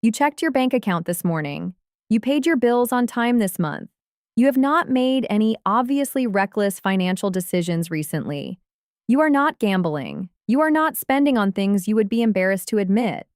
You checked your bank account this morning. You paid your bills on time this month. You have not made any obviously reckless financial decisions recently. You are not gambling. You are not spending on things you would be embarrassed to admit.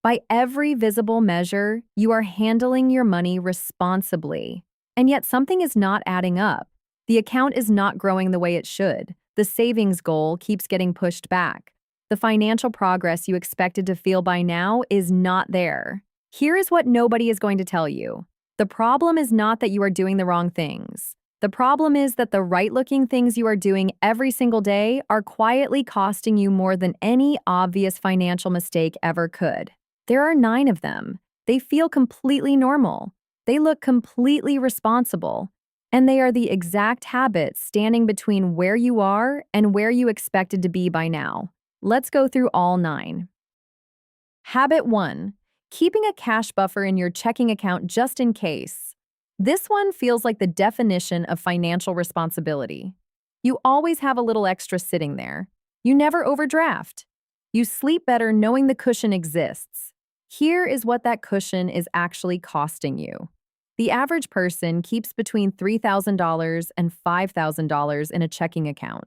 By every visible measure, you are handling your money responsibly. And yet something is not adding up. The account is not growing the way it should. The savings goal keeps getting pushed back. The financial progress you expected to feel by now is not there. Here is what nobody is going to tell you. The problem is not that you are doing the wrong things. The problem is that the right-looking things you are doing every single day are quietly costing you more than any obvious financial mistake ever could. There are 9 of them. They feel completely normal. They look completely responsible. And they are the exact habits standing between where you are and where you expected to be by now. Let's go through all 9. Habit 1. Keeping a cash buffer in your checking account just in case. This one feels like the definition of financial responsibility. You always have a little extra sitting there. You never overdraft. You sleep better knowing the cushion exists. Here is what that cushion is actually costing you. The average person keeps between $3,000 and $5,000 in a checking account,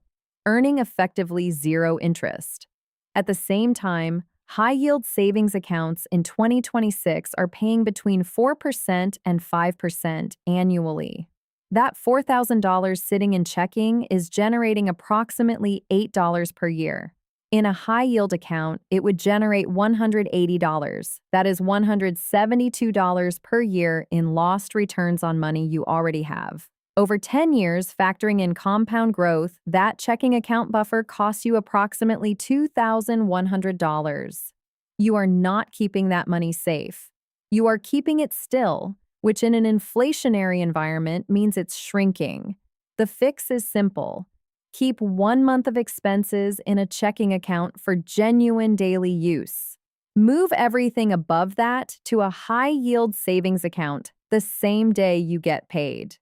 earning effectively 0 interest. At the same time, high-yield savings accounts in 2026 are paying between 4% and 5% annually. That $4,000 sitting in checking is generating approximately $8 per year. In a high-yield account, it would generate $180. That is $172 per year in lost returns on money you already have. Over 10 years, factoring in compound growth, that checking account buffer costs you approximately $2,100. You are not keeping that money safe. You are keeping it still, which in an inflationary environment means it's shrinking. The fix is simple. Keep 1 month of expenses in a checking account for genuine daily use. Move everything above that to a high-yield savings account the same day you get paid.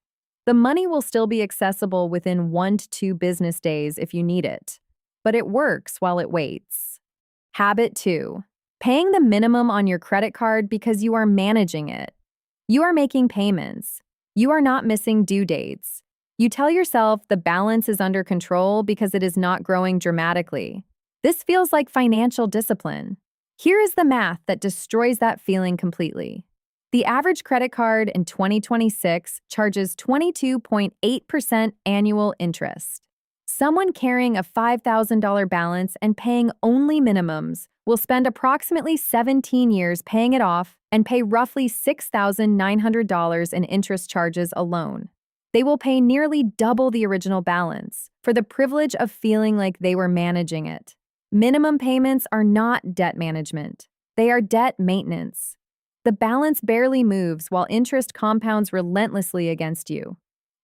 The money will still be accessible within 1 to 2 business days if you need it, but it works while it waits. Habit 2. Paying the minimum on your credit card because you are managing it. You are making payments. You are not missing due dates. You tell yourself the balance is under control because it is not growing dramatically. This feels like financial discipline. Here is the math that destroys that feeling completely. The average credit card in 2026 charges 22.8% annual interest. Someone carrying a $5,000 balance and paying only minimums will spend approximately 17 years paying it off and pay roughly $6,900 in interest charges alone. They will pay nearly double the original balance for the privilege of feeling like they were managing it. Minimum payments are not debt management. They are debt maintenance. The balance barely moves while interest compounds relentlessly against you.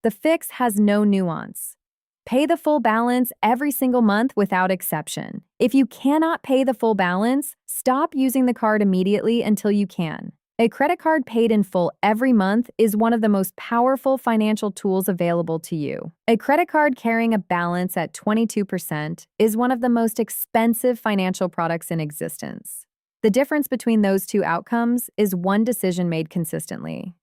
The fix has no nuance. Pay the full balance every single month without exception. If you cannot pay the full balance, stop using the card immediately until you can. A credit card paid in full every month is one of the most powerful financial tools available to you. A credit card carrying a balance at 22% is one of the most expensive financial products in existence. The difference between those two outcomes is one decision made consistently.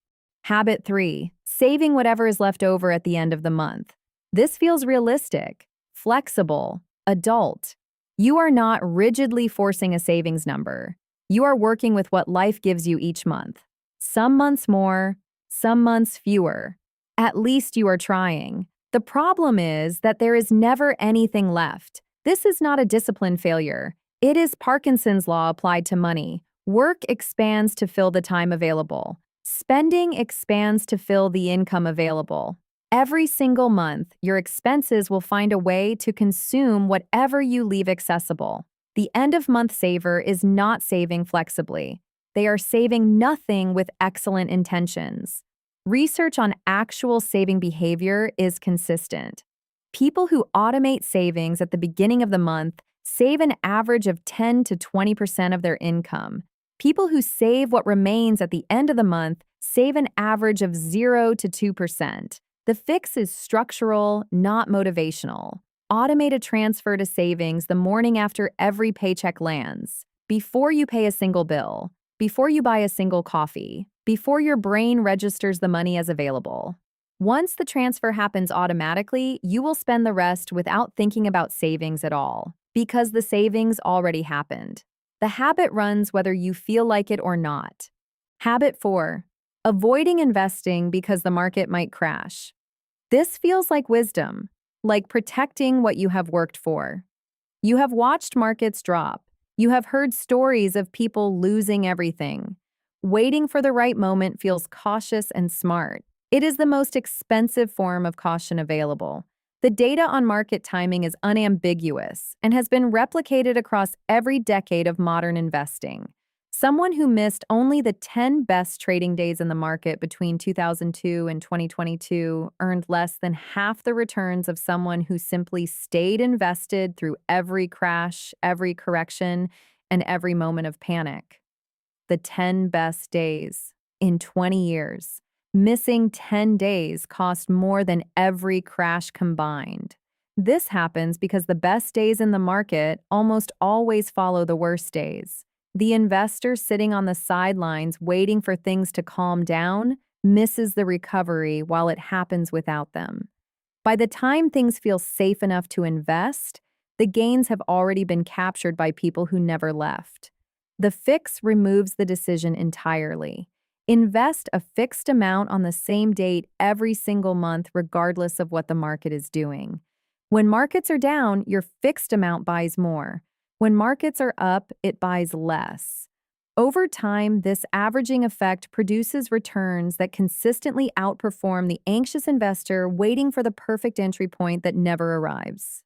Habit 3. Saving whatever is left over at the end of the month. This feels realistic, flexible, adult. You are not rigidly forcing a savings number. You are working with what life gives you each month. Some months more, some months fewer. At least you are trying. The problem is that there is never anything left. This is not a discipline failure. It is Parkinson's law applied to money. Work expands to fill the time available. Spending expands to fill the income available. Every single month, your expenses will find a way to consume whatever you leave accessible. The end-of-month saver is not saving flexibly. They are saving nothing with excellent intentions. Research on actual saving behavior is consistent. People who automate savings at the beginning of the month save an average of 10 to 20% of their income. People who save what remains at the end of the month save an average of 0 to 2%. The fix is structural, not motivational. Automate a transfer to savings the morning after every paycheck lands, before you pay a single bill, before you buy a single coffee, before your brain registers the money as available. Once the transfer happens automatically, you will spend the rest without thinking about savings at all, because the savings already happened. The habit runs whether you feel like it or not. Habit 4. Avoiding investing because the market might crash. This feels like wisdom, like protecting what you have worked for. You have watched markets drop. You have heard stories of people losing everything. Waiting for the right moment feels cautious and smart. It is the most expensive form of caution available. The data on market timing is unambiguous and has been replicated across every decade of modern investing. Someone who missed only the 10 best trading days in the market between 2002 and 2022 earned less than half the returns of someone who simply stayed invested through every crash, every correction, and every moment of panic. The 10 best days in 20 years. Missing 10 days cost more than every crash combined. This happens because the best days in the market almost always follow the worst days. The investor sitting on the sidelines waiting for things to calm down misses the recovery while it happens without them. By the time things feel safe enough to invest, the gains have already been captured by people who never left. The fix removes the decision entirely. Invest a fixed amount on the same date every single month, regardless of what the market is doing. When markets are down, your fixed amount buys more. When markets are up, it buys less. Over time, this averaging effect produces returns that consistently outperform the anxious investor waiting for the perfect entry point that never arrives.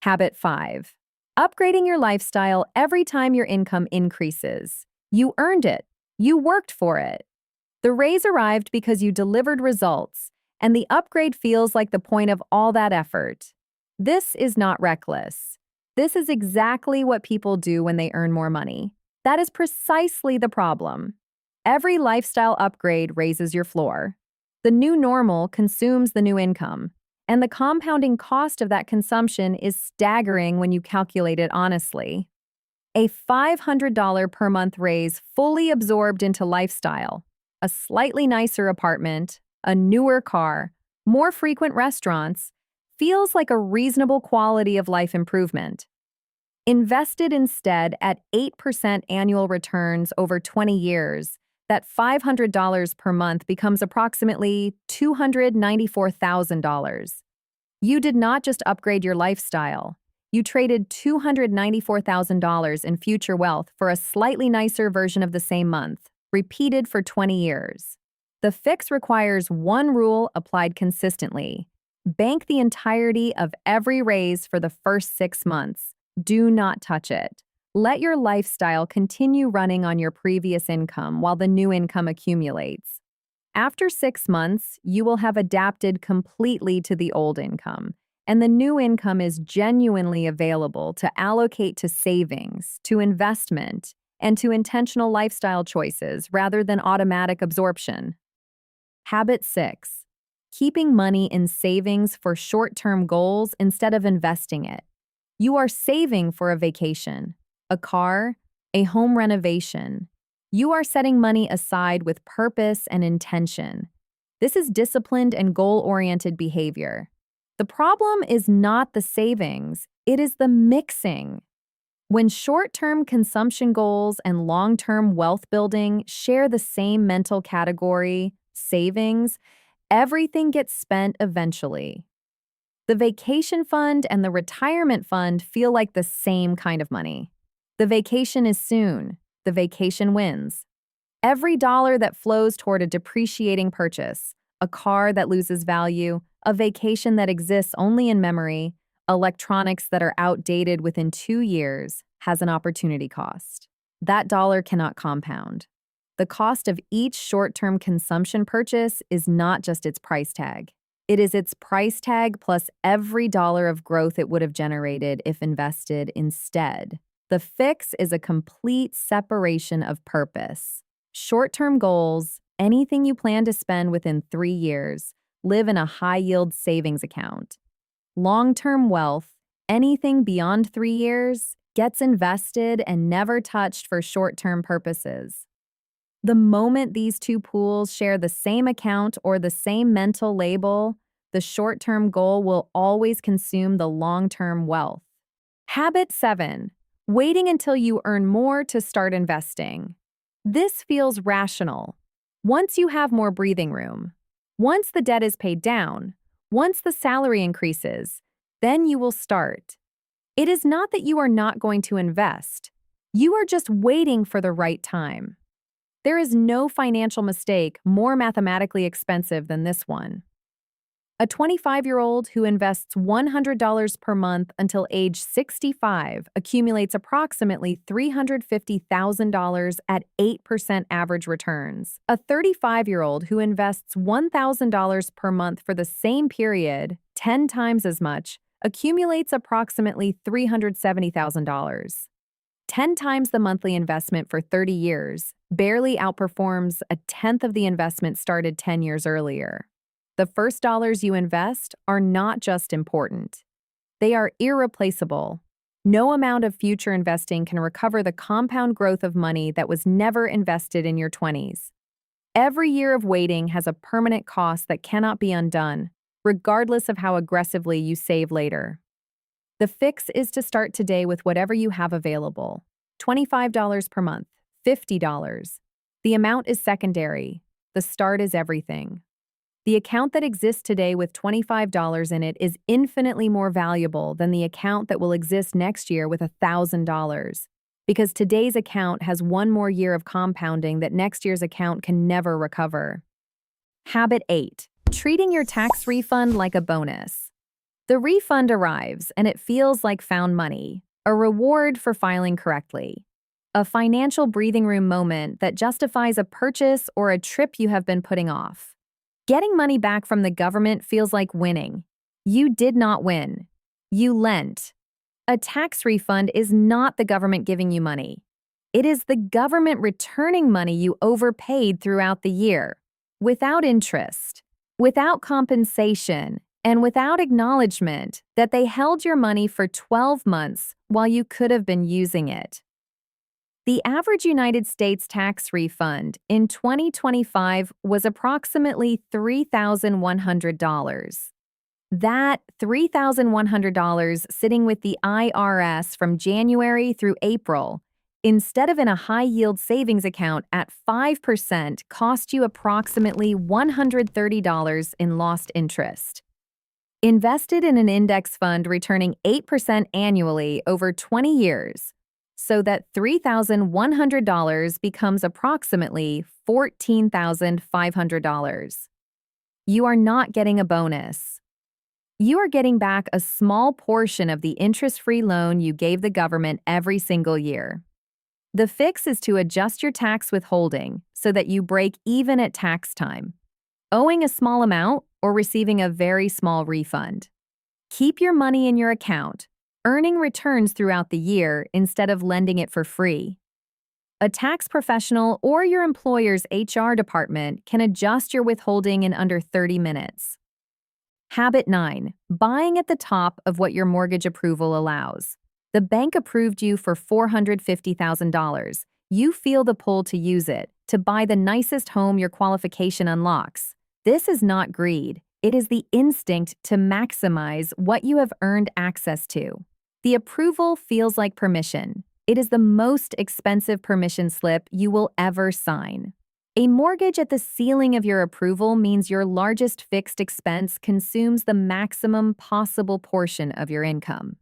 Habit 5. Upgrading your lifestyle every time your income increases. You earned it. You worked for it. The raise arrived because you delivered results, and the upgrade feels like the point of all that effort. This is not reckless. This is exactly what people do when they earn more money. That is precisely the problem. Every lifestyle upgrade raises your floor. The new normal consumes the new income, and the compounding cost of that consumption is staggering when you calculate it honestly. A $500 per month raise fully absorbed into lifestyle, a slightly nicer apartment, a newer car, more frequent restaurants, feels like a reasonable quality of life improvement. Invested instead at 8% annual returns over 20 years, that $500 per month becomes approximately $294,000. You did not just upgrade your lifestyle. You traded $294,000 in future wealth for a slightly nicer version of the same month, repeated for 20 years. The fix requires one rule applied consistently. Bank the entirety of every raise for the first 6 months. Do not touch it. Let your lifestyle continue running on your previous income while the new income accumulates. After 6 months, you will have adapted completely to the old income, and the new income is genuinely available to allocate to savings, to investment, and to intentional lifestyle choices rather than automatic absorption. Habit 6. Keeping money in savings for short-term goals instead of investing it. You are saving for a vacation, a car, a home renovation. You are setting money aside with purpose and intention. This is disciplined and goal-oriented behavior. The problem is not the savings, it is the mixing. When short-term consumption goals and long-term wealth building share the same mental category, savings, everything gets spent eventually. The vacation fund and the retirement fund feel like the same kind of money. The vacation is soon. The vacation wins. Every dollar that flows toward a depreciating purchase, a car that loses value, a vacation that exists only in memory, electronics that are outdated within 2 years, has an opportunity cost. That dollar cannot compound. The cost of each short-term consumption purchase is not just its price tag. It is its price tag plus every dollar of growth it would have generated if invested instead. The fix is a complete separation of purpose. Short-term goals, anything you plan to spend within 3 years, live in a high-yield savings account. Long-term wealth, anything beyond 3 years, gets invested and never touched for short-term purposes. The moment these two pools share the same account or the same mental label, the short-term goal will always consume the long-term wealth. Habit 7. Waiting until you earn more to start investing. This feels rational. Once you have more breathing room, once the debt is paid down, once the salary increases, then you will start. It is not that you are not going to invest. You are just waiting for the right time. There is no financial mistake more mathematically expensive than this one. A 25-year-old who invests $100 per month until age 65 accumulates approximately $350,000 at 8% average returns. A 35-year-old who invests $1,000 per month for the same period, 10 times as much, accumulates approximately $370,000. 10 times the monthly investment for 30 years barely outperforms a tenth of the investment started 10 years earlier. The first dollars you invest are not just important. They are irreplaceable. No amount of future investing can recover the compound growth of money that was never invested in your 20s. Every year of waiting has a permanent cost that cannot be undone, regardless of how aggressively you save later. The fix is to start today with whatever you have available. $25 per month, $50. The amount is secondary. The start is everything. The account that exists today with $25 in it is infinitely more valuable than the account that will exist next year with $1,000, because today's account has one more year of compounding that next year's account can never recover. Habit 8. Treating your tax refund like a bonus. The refund arrives and it feels like found money, a reward for filing correctly. A financial breathing room moment that justifies a purchase or a trip you have been putting off. Getting money back from the government feels like winning. You did not win. You lent. A tax refund is not the government giving you money. It is the government returning money you overpaid throughout the year, without interest, without compensation, and without acknowledgement that they held your money for 12 months while you could have been using it. The average United States tax refund in 2025 was approximately $3,100. That $3,100 sitting with the IRS from January through April, instead of in a high-yield savings account at 5%, cost you approximately $130 in lost interest. Invested in an index fund returning 8% annually over 20 years, so that $3,100 becomes approximately $14,500. You are not getting a bonus. You are getting back a small portion of the interest-free loan you gave the government every single year. The fix is to adjust your tax withholding so that you break even at tax time, owing a small amount or receiving a very small refund. Keep your money in your account, earning returns throughout the year instead of lending it for free. A tax professional or your employer's HR department can adjust your withholding in under 30 minutes. Habit 9. Buying at the top of what your mortgage approval allows. The bank approved you for $450,000. You feel the pull to use it, to buy the nicest home your qualification unlocks. This is not greed. It is the instinct to maximize what you have earned access to. The approval feels like permission. It is the most expensive permission slip you will ever sign. A mortgage at the ceiling of your approval means your largest fixed expense consumes the maximum possible portion of your income.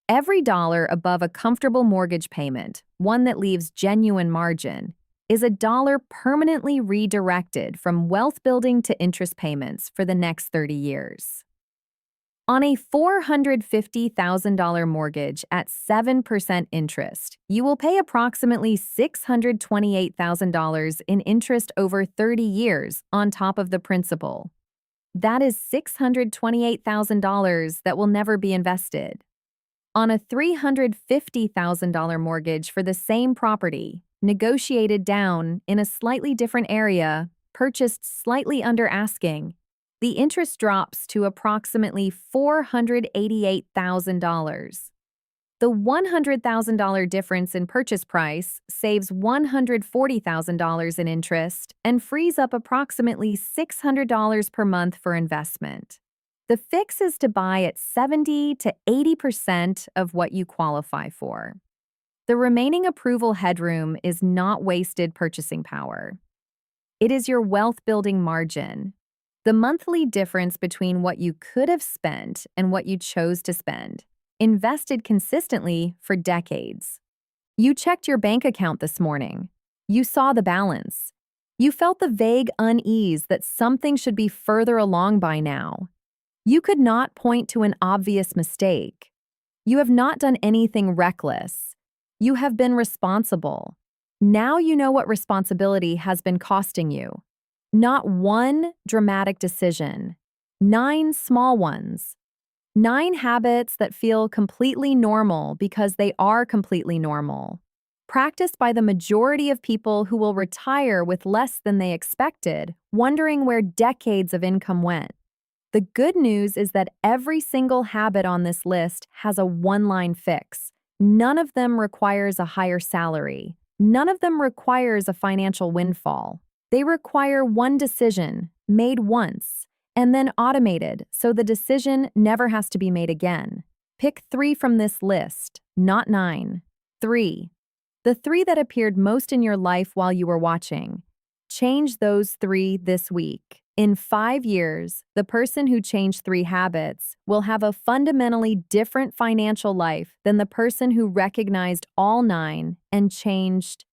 Every dollar above a comfortable mortgage payment, one that leaves genuine margin, is a dollar permanently redirected from wealth building to interest payments for the next 30 years. On a $450,000 mortgage at 7% interest, you will pay approximately $628,000 in interest over 30 years on top of the principal. That is $628,000 that will never be invested. On a $350,000 mortgage for the same property, negotiated down in a slightly different area, purchased slightly under asking, the interest drops to approximately $488,000. The $100,000 difference in purchase price saves $140,000 in interest and frees up approximately $600 per month for investment. The fix is to buy at 70 to 80% of what you qualify for. The remaining approval headroom is not wasted purchasing power. It is your wealth-building margin, the monthly difference between what you could have spent and what you chose to spend, invested consistently for decades. You checked your bank account this morning. You saw the balance. You felt the vague unease that something should be further along by now. You could not point to an obvious mistake. You have not done anything reckless. You have been responsible. Now you know what responsibility has been costing you. Not one dramatic decision, 9 small ones. 9 habits that feel completely normal because they are completely normal. Practiced by the majority of people who will retire with less than they expected, wondering where decades of income went. The good news is that every single habit on this list has a one-line fix. None of them requires a higher salary. None of them requires a financial windfall. They require one decision, made once, and then automated so the decision never has to be made again. Pick 3 from this list, not 9. 3. The 3 that appeared most in your life while you were watching. Change those 3 this week. In 5 years, the person who changed 3 habits will have a fundamentally different financial life than the person who recognized all 9 and changed